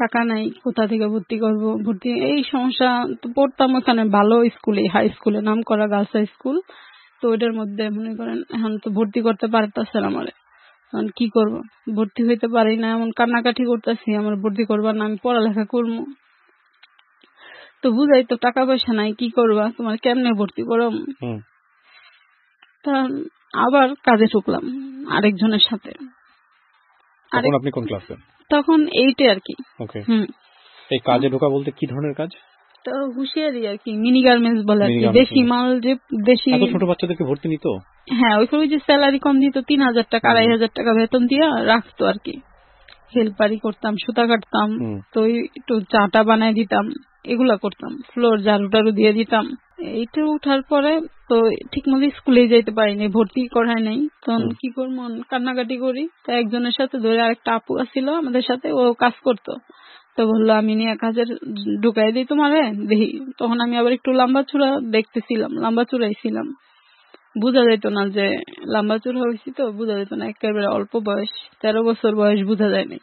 টাকা নাই, কোথা থেকে ভর্তি করব, এই সমস্যা। তো পড়তাম ওখানে ভালো স্কুলে, হাই স্কুলে, নাম করা গার্লস হাই স্কুল। তো ওইটার মধ্যে মনে করেন এখন তো ভর্তি করতে পারতেছে না আমারে, এখন কি করব, ভর্তি হইতে পারি না, এমন কান্নাকাটি করতেছি আমার ভর্তি করবা না, আমি পড়ালেখা করবো। তো বুঝাই তো টাকা পয়সা নাই, কি করবা, তোমার কেমনে ভর্তি করো। তা আবার কাজে ঢুকলাম আরেকজনের সাথে। আপনি কোন ক্লাসে? তখন 8-এ আর কি। এই কাজে ঢোকা বলতে কি ধরনের কাজ? তো হুঁশিয়ারি আর কি, মিনি গার্মেন্টস বলে আর কি, দেশি মাল, যে দেশি। এত ছোট বাচ্চাদেরকে ভর্তি নিত? হ্যাঁ, ওই যে স্যালারি কম দিত, 3000 টাকা 2500 টাকা বেতন দিয়ে রাখতো আর কি। হেল্পারি করতাম, সুতা কাটতাম, তো একটু চাটা বানায় দিতাম, এগুলা করতাম, ফ্লোর ঝাড়ু টাড়ু দিয়ে দিতাম। এইটা উঠার পরে তো ঠিক মতো স্কুলে যেতে পারিনি, ভর্তি করায় নাই। তখন কি করবো, কান্নাকাটি করি। তো একজনের সাথে ধরে আরেকটা আপু আসছিল আমাদের সাথে, ও কাজ করতো। তো বললো আমি নিয়ে কাজের ঢুকাই দিই তোমারে, দেখি। তখন আমি আবার একটু লম্বা চূড়া দেখতেছিলাম, লম্বা চূড়াইছিলাম, বোঝা যেত না যে লম্বা চূড়া হয়েছি, তো বোঝা যেত না, একেবারে অল্প বয়স, 13 বছর বয়স, বোঝা যায়নি।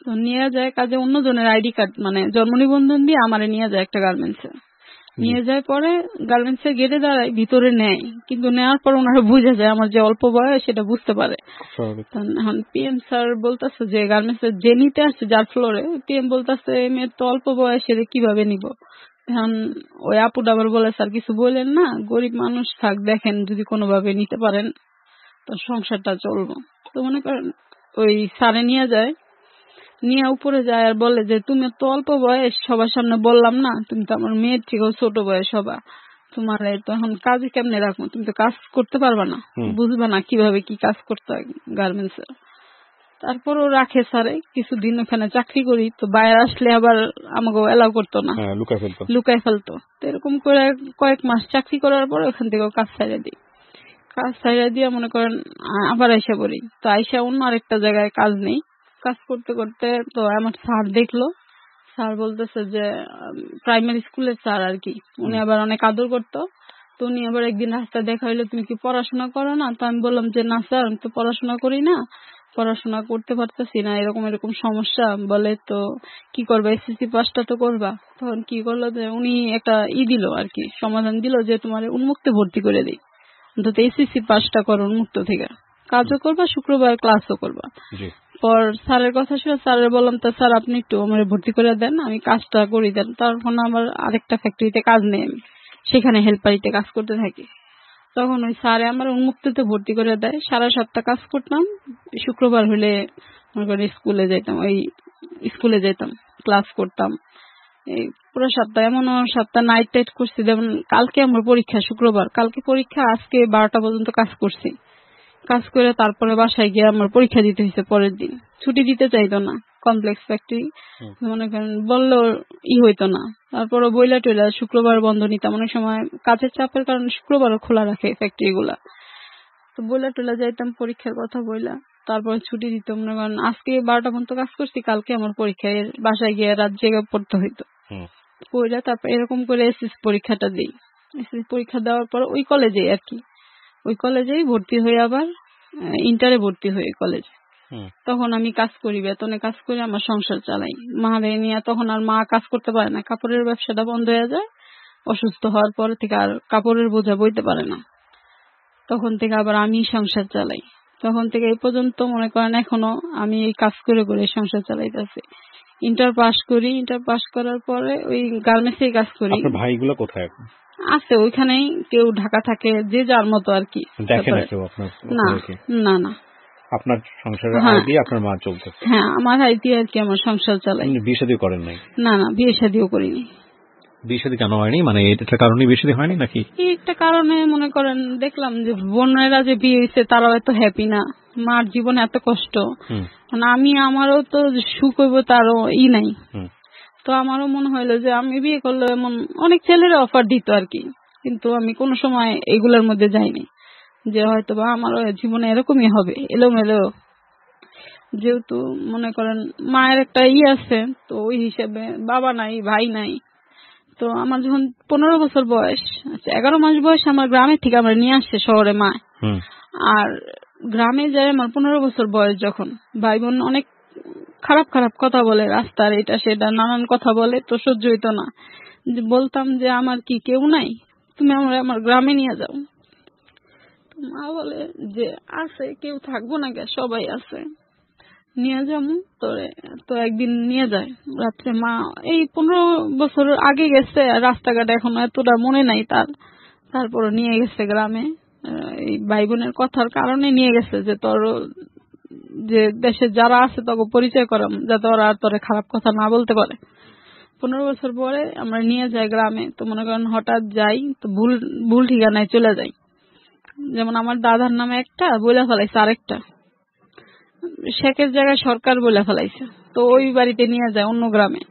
তো নিয়ে যায় কাজে, অন্যজনের আইডি কার্ড মানে জন্ম নিবন্ধন দিয়ে আমারে নিয়ে যায় একটা গার্মেন্টসে। নিয়ে যায় পরে গার্মেন্টসের গেটে দাঁড়ায়, ভিতরে নেয়, কিন্তু নেওয়ার পর ওনারা বুঝে যায় আমার যে অল্প বয়স, সেটা বুঝতে পারে। এখন পিএম স্যার বলতেছে যে গার্মেন্টসের যে নিতে আসছে যার ফ্লোরে, পিএম বলতেছে মেয়ের তো অল্প বয়স, এর কিভাবে নিব। এখন ওই আপুটা আবার বলে স্যার কিছু বললেন না, গরিব মানুষ, থাক দেখেন যদি কোনোভাবে নিতে পারেন তো সংসারটা চলবো। তো মনে করেন ওই স্যারে নিয়ে যায়, নিয়ে উপরে যায় আর বলে যে তুমি তো অল্প বয়স, সবার সামনে বললাম না, তুমি তো আমার মেয়ের থেকেও ছোট বয়স হবা, তোমার তো এখন কাজে কেমনে রাখবো, তুমি তো কাজ করতে পারবা না, বুঝবা না কিভাবে কি কাজ করতে হয় গার্মেন্টসে। তারপরও রাখে স্যারে, কিছুদিন ওখানে চাকরি করি। তো বাইরে আসলে আবার আমাকে এলাও করতো না, লুকায় ফেলতো। তো এরকম করে কয়েক মাস চাকরি করার পর ওখান থেকে কাজ ছাইড়া দিই। কাজ ছাইড়া দিয়ে মনে করেন আবার আইসা পড়ি। তো আইসা অন্য আরেকটা জায়গায় কাজ নেই, কাজ করতে করতে তো আমার স্যার দেখলো, স্যার বলতেছে যে প্রাইমারি স্কুলের স্যার আর কি, উনি আবার অনেক আদর করতো। তো উনি আবার একদিন রাস্তা দেখা হইলো, তুমি কি পড়াশোনা করো না? তো আমি বললাম যে না স্যার, আমি তো পড়াশোনা করি না, পড়াশোনা করতে পারতেছি না, এরকম এরকম সমস্যা। বলে তো কি করবা, এসএসসি পাসটা তো করবা। তখন কি করলো যে উনি একটা দিল আর কি, সমাধান দিল যে তোমার উন্মুক্তে ভর্তি করে দিই, অন্তত এসএসসি পাসটা করো, উন্মুক্ত থেকে কাজও করবা, শুক্রবার ক্লাসও করবা। পর স্যারের কথা শুনে স্যারের বললাম, তো স্যার আপনি একটু আমার ভর্তি করে দেন, আমি কাজটা করি দেন। তখন আমার আরেকটা ফ্যাক্টরিতে কাজ নেই, আমি সেখানে হেল্পারিতে কাজ করতে থাকি। তখন ওই স্যারে আমার উন্মুক্ততে ভর্তি করে দেয়, 7.5 সপ্তাহ কাজ করতাম, শুক্রবার হলে মনে করি স্কুলে যেতাম, ক্লাস করতাম। এই পুরো সপ্তাহ, এমন সপ্তাহ নাইট টাইট করছি। যেমন কালকে আমার পরীক্ষা, শুক্রবার কালকে পরীক্ষা, আজকে 12টা পর্যন্ত কাজ করছি। কাজ করে তারপরে বাসায় গিয়ে আমার পরীক্ষা দিতে হয়েছে পরের দিন। ছুটি দিতে চাইতো না, কমপ্লেক্স ফ্যাক্টরি মনে করেন, বললো হইতো না। তারপরে বইলা টইলা শুক্রবার বন্ধ নিতাম, অনেক সময় কাজের চাপের কারণে শুক্রবারও খোলা রাখে ফ্যাক্টরি গুলা। তো বইলা টইলা যাইতাম, পরীক্ষার কথা বইলা, তারপরে ছুটি দিত। মনে করেন আজকে 12টা পর্যন্ত কাজ করছি, কালকে আমার পরীক্ষা, বাসায় গিয়ে রাত জেগে পড়তে হইতো। পড়া তারপর এরকম করে এসএসসি পরীক্ষাটা দিই। এসএসসি পরীক্ষা দেওয়ার পর ওই কলেজে আর কি, ওই কলেজেই ভর্তি হয়ে আবার ইন্টারে ভর্তি হয়ে কলেজে। তখন আমি কাজ করি, বেতনে কাজ করে আমার সংসার চালাই। মা নিয়ে তখন আর মা কাজ করতে পারে না, কাপড়ের ব্যবসাটা বন্ধ হয়ে যায়। অসুস্থ হওয়ার পর থেকে আর কাপড়ের বোঝা বইতে পারে না, তখন থেকে আবার আমি সংসার চালাই। তখন থেকে এই পর্যন্ত মনে করেন এখনো আমি এই কাজ করে করে সংসার চালাইতেছি। ইন্টার পাস করি, ইন্টার পাস করার পরে ওই গার্মেন্টসে কাজ করি। আপনার ভাইগুলো কোথায় এখন? আছে ওইখানেই, কেউ ঢাকা থাকে, যে যার মতো আর কি। দেখেন না কেউ আপনার? না না, আপনার সংসারের আয় দিয়ে আপনার মা চলতেছে? হ্যাঁ, আমার আয় দিয়ে আর কি আমার সংসার চালাই। বিয়ে শাদী করেন নাই? না না, বিয়ে শাদীও করিনি। বিয়ে শাদী কেন হয়নি, মানে এটা কারণে বিয়ে শাদী হয়নি নাকি? এই একটা কারণে মনে করেন দেখলাম যে বোনেরা যে বিয়ে হয়েছে তারাও এত হ্যাপি না, মার জীবনে এত কষ্ট, মানে আমি আমারও তো সুখ হইব তারও নাই। তো আমারও মনে হইলো যে আমি বিয়ে করলে এমন অনেক ছেলেরা অফার দিত আর কি, কিন্তু আমি কোনো সময় এগুলোর মধ্যে যাইনি, যে হয়তো বা আমারও জীবনে এরকমই হবে এলোমেলো। যেহেতু মনে করেন মায়ের একটা আছে, তো ওই হিসেবে বাবা নাই, ভাই নাই। তো আমার যখন 15 বছর বয়স, 11 মাস বয়স আমার গ্রামের থেকে আমার নিয়ে আসছে শহরে মা। আর গ্রামে যায় আমার 15 বছর বয়স যখন, ভাই বোন অনেক খারাপ খারাপ কথা বলে, রাস্তার এটা সেটা নানান কথা বলে, তো সহ্য হইতো না। বলতাম যে আমার কি কেউ নাই, তুমি আমার গ্রামে নিয়ে যাও। মা বলে যে আছে, কেউ থাকবো না কে, সবাই আছে, নিয়ে যাবো তোরে। তো একদিন নিয়ে যায় রাত্রে, মা এই 15 বছর আগে গেছে, রাস্তাঘাট এখন এতটা মনে নাই তারপর নিয়ে গেছে গ্রামে। এই ভাই বোনের কথার কারণে নিয়ে গেছে, যে তোর যে দেশে যারা আছে তোকে পরিচয় করাম, যাতে ওরা আর তোরে খারাপ কথা না বলতে পারে। 15 বছর পরে আমরা নিয়ে যাই গ্রামে। তো মনে করেন হঠাৎ যাই, তো ভুল ঠিকানায় চলে যাই। যেমন আমার দাদার নামে একটা বলে ফেলাইছে, আরেকটা শেখের জায়গায় সরকার বলে ফেলাইছে। তো ওই বাড়িতে নিয়ে যায় অন্য গ্রামে।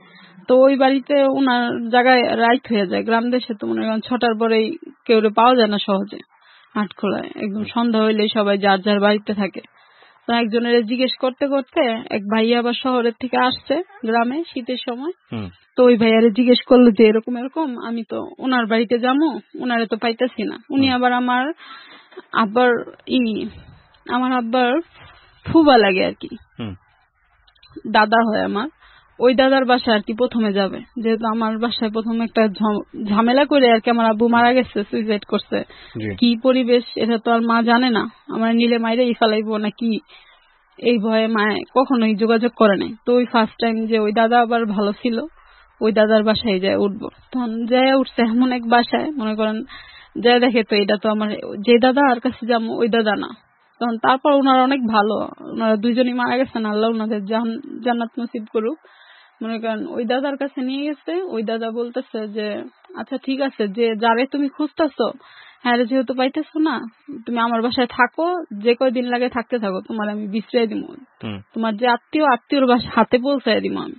তো ওই বাড়িতে ওনার জায়গায় রাইট হয়ে যায়। গ্রাম দেশে তো মনে করেন 6টার পরেই কেউ পাওয়া যায় না সহজে, হাট খোলায় একদম সন্ধ্যা হইলেই সবাই যার যার বাড়িতে থাকে। তো একজনের জিজ্ঞেস করতে করতে এক ভাইয়া আবার শহরের থেকে আসছে গ্রামে শীতের সময়। তো ওই ভাইয়ারে জিজ্ঞেস করলো যে এরকম এরকম, আমি তো ওনার বাড়িতে যাবো, ওনারে তো পাইতেছি না। উনি আবার আমার আব্বার ফুবা লাগে আর কি, দাদা হয় আমার। ওই দাদার বাসায় আর কি প্রথমে যাবে, যেহেতু আমার বাসায় প্রথমে একটা ঝামেলা করে আর কি আমার আব্বু মারা গেছে, সুইসাইড করছে। কি পরিবেশ এটা তো আর মা জানে না, আমার নিলে মাইরে ফেলাইবো না কি, এই ভয়ে মায়ে কখনোই যোগাযোগ করে নাই। তো ওই ফার্স্ট টাইম যে ওই দাদা আবার ভালো ছিল, ওই দাদার বাসায় যায় উঠবো, তখন যায় উঠছে এমন এক বাসায়, মনে করেন যায় দেখে তো এটা তো আমার যে দাদা আর কাছে যাবো ওই দাদা না। তখন তারপর ওনারা অনেক ভালো, ওনারা দুইজনই মারা গেছেন, আল্লাহ ওনাদের জান্নাত নসিব করুক। মনে করেন ওই দাদার কাছে নিয়ে গেছে, ওই দাদা বলতেছে যে আচ্ছা ঠিক আছে, যে যারে তুমি খুঁজতেছো, হ্যাঁ যেহেতু পাইতেছো না, তুমি আমার বাসায় থাকো, যে কয়দিন লাগে থাকতে থাকো, তোমার আমি বিশ্রাই দিব, তোমার যে আত্মীয়র বাসা হাতে পৌঁছায় দিব আমি।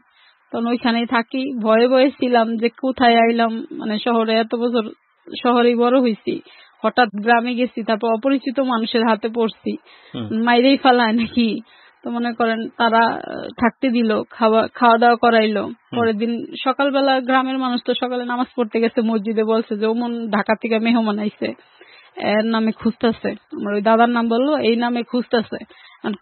তখন ওইখানেই থাকি, ভয়ে ভয়ে ছিলাম যে কোথায় আইলাম, মানে শহরে এত বছর শহরেই বড় হয়েছি, হঠাৎ গ্রামে গেছি, তারপর অপরিচিত মানুষের হাতে পড়ছি, মাইরেই ফেলায় নাকি। তো মনে করেন তারা থাকতে দিল, খাওয়া দাওয়া করাইলো। পরের দিন সকালবেলা গ্রামের মানুষ তো সকালে নামাজ পড়তে গেছে মসজিদে, বলছে যে ওমন ঢাকা থেকে মেহমান আইছে, এর নামে খুঁজতেছে, আমার ওই দাদার নাম বললো, এই নামে খুঁজতেছে।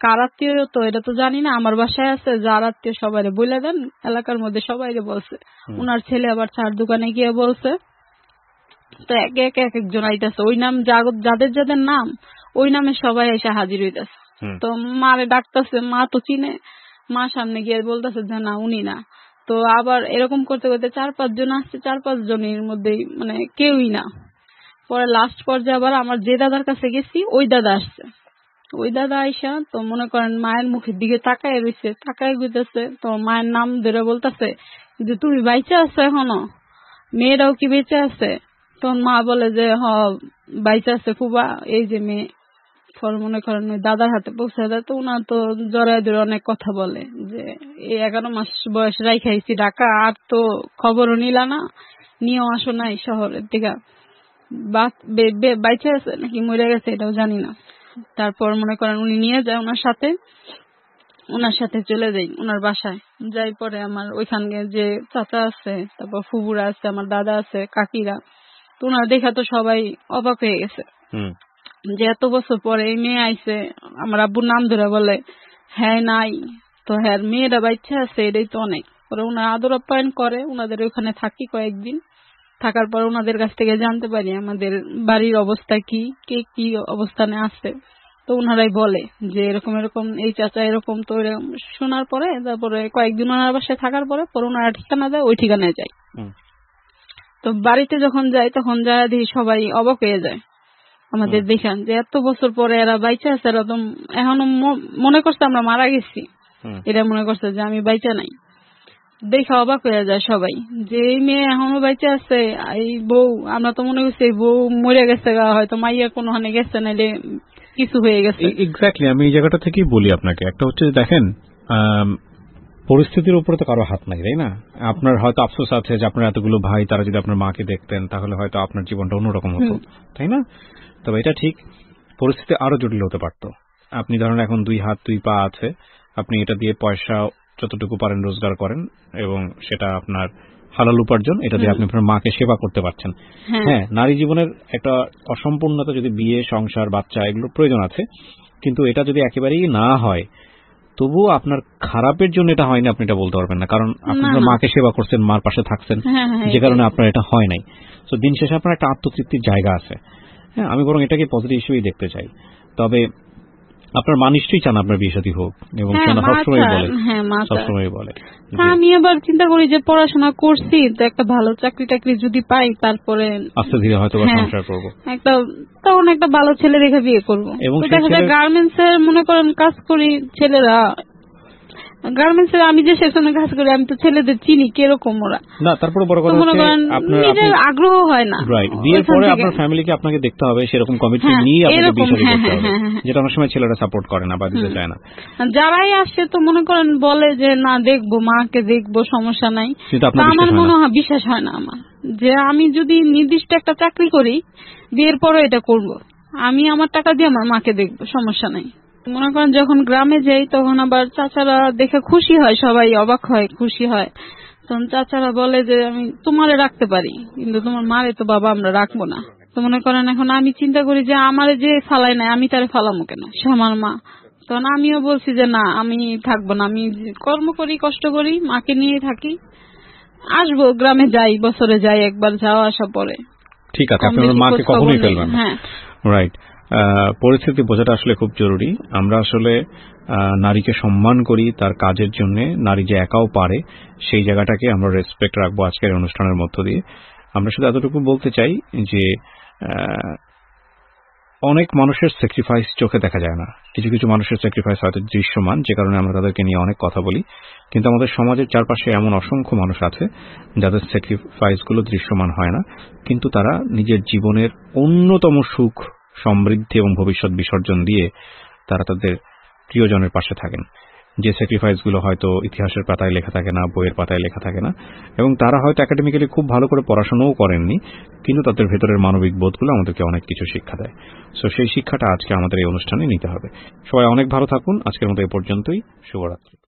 কার আত্মীয় তো এটা তো জানি না, আমার বাসায় আছে, যার আত্মীয় সবাইরে বলে দেন, এলাকার মধ্যে সবাইরে বলছে। উনার ছেলে আবার চার দোকানে গিয়ে বলছে। তো একে একে এক একজন আইতেছে, ওই নাম যাদের যাদের নাম ওই নামে সবাই এসে হাজির হইতেছে। তো মারে ডাকতেছে, মা তো চিনে, মা সামনে গিয়ে বলতেছে যে না উনি না। তো আবার এরকম করতে করতে 4-5 জন আসছে, 4-5 জনের মধ্যেই মানে কেউই না। পরে লাস্ট পর্যায়ে আবার আমার যে দাদার কাছে গেছি ওই দাদা আসছে। ওই দাদা আইসা তো মনে করেন মায়ের মুখের দিকে তাকায় রয়েছে, তাকায় গুইতেছে। তো মায়ের নাম ধরে বলতেছে যে তুমি বাইচে আছো এখনো, মেয়েরাও কি বেঁচে আছে? তখন মা বলে যে হ বাইচে আছে ফুবা, এই যে মেয়ে। পর মনে করেন ওই দাদার হাতে পৌঁছে দেয়। তো উনার তো জড়ায় ধরে অনেক কথা বলে যে এই 11 মাস বয়স রাইখাইছি ঢাকা, আর তো খবরও নিলা না, নিয়েও আসো নাই শহরের দিকে, বাইচে আছে নাকি মরে গেছে এটাও জানি না। তারপর মনে করেন উনি নিয়ে যায় ওনার সাথে চলে যাই ওনার বাসায়। যাই পরে আমার ওইখানে যে চাচা আছে, তারপর ফুবুরা আছে, আমার দাদা আছে, কাকিরা, তো ওনারা দেখা তো সবাই অবাক হয়ে গেছে যে এত বছর পরে এই মেয়ে আইছে। আমার আব্বুর নাম ধরে বলে হ্যাঁ নাই, তো হ্যাঁ মেয়েরা বাচ্চা আছে, এটাই তো অনেক। পরে ওনারা আদর আপ্যায়ন করে, ওনাদের ওখানে থাকি কয়েকদিন। থাকার পর ওনাদের কাছ থেকে জানতে পারি আমাদের বাড়ির অবস্থা কি, কে কি অবস্থানে আছে। তো ওনারাই বলে যে এরকম এরকম এই চাচা এরকম। তো এরকম শোনার পরে তারপরে কয়েকদিন ওনার বাসায় থাকার পরে ওনারা ঠিকানা দেয়, ওই ঠিকানায় যাই। তো বাড়িতে যখন যাই তখন যায় দেখি সবাই অবাক হয়ে যায় আমাদের দেখান, যে এত বছর পরে এরা বাইচা আছে। এরা তো এখনো মনে করছে আমরা মারা গেছি, এটা মনে করছে যে আমি বাইচা নাই। দেখে অবাক হয়ে যায় সবাই যে এই মেয়ে এখনো বেঁচে আছে, এই বউ, আমরা তো মনে করছি এই বউ মরে গেছে, হয়তো মাইয়া কোনোখানে গেছে, নাইলে কিছু হয়ে গেছে। এক্স্যাক্টলি, আমি এই জায়গাটা থেকেই বলি আপনাকে, একটা হচ্ছে দেখেন পরিস্থিতির উপরে তো কারো হাত নাই, তাই না? আপনার হয়তো আফসোস আছে যে আপনার এতগুলো ভাই, তারা যদি আপনার মাকে দেখতেন তাহলে হয়তো আপনার জীবনটা অন্যরকম হতো, তাই না? তবে এটা ঠিক, পরিস্থিতি আরো জটিল হতে পারত। আপনি ধরেন এখন 2 হাত 2 পা আছে, আপনি এটা দিয়ে পয়সা যতটুকু পারেন রোজগার করেন এবং সেটা আপনার হালাল উপার্জন, এটা দিয়ে আপনি আপনার মাকে সেবা করতে পারছেন। হ্যাঁ, নারী জীবনের একটা অসম্পূর্ণতা, যদি বিয়ে, সংসার, বাচ্চা এগুলো প্রয়োজন আছে, কিন্তু এটা যদি একেবারেই না হয় তবুও আপনার খারাপের জন্য এটা হয়নি আপনি এটা বলতে পারবেন না, কারণ আপনি আপনার মাকে সেবা করছেন, মার পাশে থাকছেন, যে কারণে আপনার এটা হয় নাই। তো দিন শেষে আপনার একটা আত্মতৃপ্তির জায়গা আছে। হ্যাঁ, আমি বরং এটাকে পজিটিভ হিসেবেই দেখতে চাই। তবে আপনার মা নিশ্চয়ই চান আপনার বিয়ে শাদী হোক, এবং সবসময় বলে। আমি আবার চিন্তা করি যে পড়াশোনা করছি তো একটা ভালো চাকরি টাকরি যদি পাই, তারপরে আস্তে ধীরে হয়তো সংসার করবো, তখন একটা ভালো ছেলে রেখে বিয়ে করবো। এবং দেখা যায় গার্মেন্টস এর মনে করেন কাজ করি ছেলেরা, গার্মেন্টস এর আমি যে সেকশনে কাজ করি আমি তো ছেলেদের চিনি কিরকম ওরা, না তারপরে বড় কথা হচ্ছে আপনার আগ্রহ হয় না। রাইট, বিয়ের পরে আপনার ফ্যামিলিকে আপনাকে দেখতে হবে, সেরকম কমিটমেন্ট নিয়ে আপনাকে বিয়ে শাদী করতে হবে, যেটা অনেক সময় ছেলেরা সাপোর্ট করে না বা দিতে চায় না। যারাই আসে তো মনে করেন বলে যে না দেখবো, মাকে দেখবো, সমস্যা নাই, আমার মনে হয় বিশ্বাস হয় না আমার, যে আমি যদি নির্দিষ্ট একটা চাকরি করি বিয়ের পরে এটা করব, আমি আমার টাকা দিয়ে আমার মাকে দেখবো, সমস্যা নাই। মনে করেন যখন গ্রামে যাই তখন আবার চাচারা দেখে খুশি হয়, সবাই অবাক হয়, খুশি হয়, তখন চাচারা বলে যে আমি তোমারে রাখতে পারি, কিন্তু তোমার মারে তো বাবা আমরা রাখবো না। তো মনে করেন এখন আমি চিন্তা করি যে আমারে যে ফালাই নাই আমি তারে ফালামো কেন, সে আমার মা। তখন আমিও বলছি যে না আমি থাকবো না, আমি কর্ম করি, কষ্ট করি, মাকে নিয়ে থাকি, আসবো গ্রামে যাই, বছরে যাই একবার, যাওয়া আসা পরে। ঠিক আছে, আপনার মাকে কখনোই ফেলবেন না। রাইট, পরিস্থিতি বোঝাটা আসলে খুব জরুরি। আমরা আসলে নারীকে সম্মান করি তার কাজের জন্য, নারী যে একাও পারে সেই জায়গাটাকে আমরা রেসপেক্ট রাখবো আজকের অনুষ্ঠানের মধ্য দিয়ে। আমরা শুধু এতটুকু বলতে চাই যে অনেক মানুষের স্যাক্রিফাইস চোখে দেখা যায় না, কিছু কিছু মানুষের স্যাক্রিফাইস হয়তো দৃশ্যমান, যে কারণে আমরা তাদেরকে নিয়ে অনেক কথা বলি, কিন্তু আমাদের সমাজের চারপাশে এমন অসংখ্য মানুষ আছে যাদের স্যাক্রিফাইস গুলো দৃশ্যমান হয় না, কিন্তু তারা নিজের জীবনের অন্যতম সুখ, সমৃদ্ধি এবং ভবিষ্যৎ বিসর্জন দিয়ে তারা তাদের প্রিয়জনের পাশে থাকেন, যে স্যাক্রিফাইস গুলো হয়তো ইতিহাসের পাতায় লেখা থাকে না, বইয়ের পাতায় লেখা থাকে না, এবং তারা হয়তো একাডেমিক্যালি খুব ভালো করে পড়াশোনাও করেননি, কিন্তু তাদের ভেতরের মানবিক বোধগুলো আমাদেরকে অনেক কিছু শিক্ষা দেয়। সো সেই শিক্ষাটা আজকে আমাদের এই অনুষ্ঠানে নিতে হবে। সবাই অনেক ভালো থাকুন, আজকের মতো এই পর্যন্তই, শুভরাত্রি।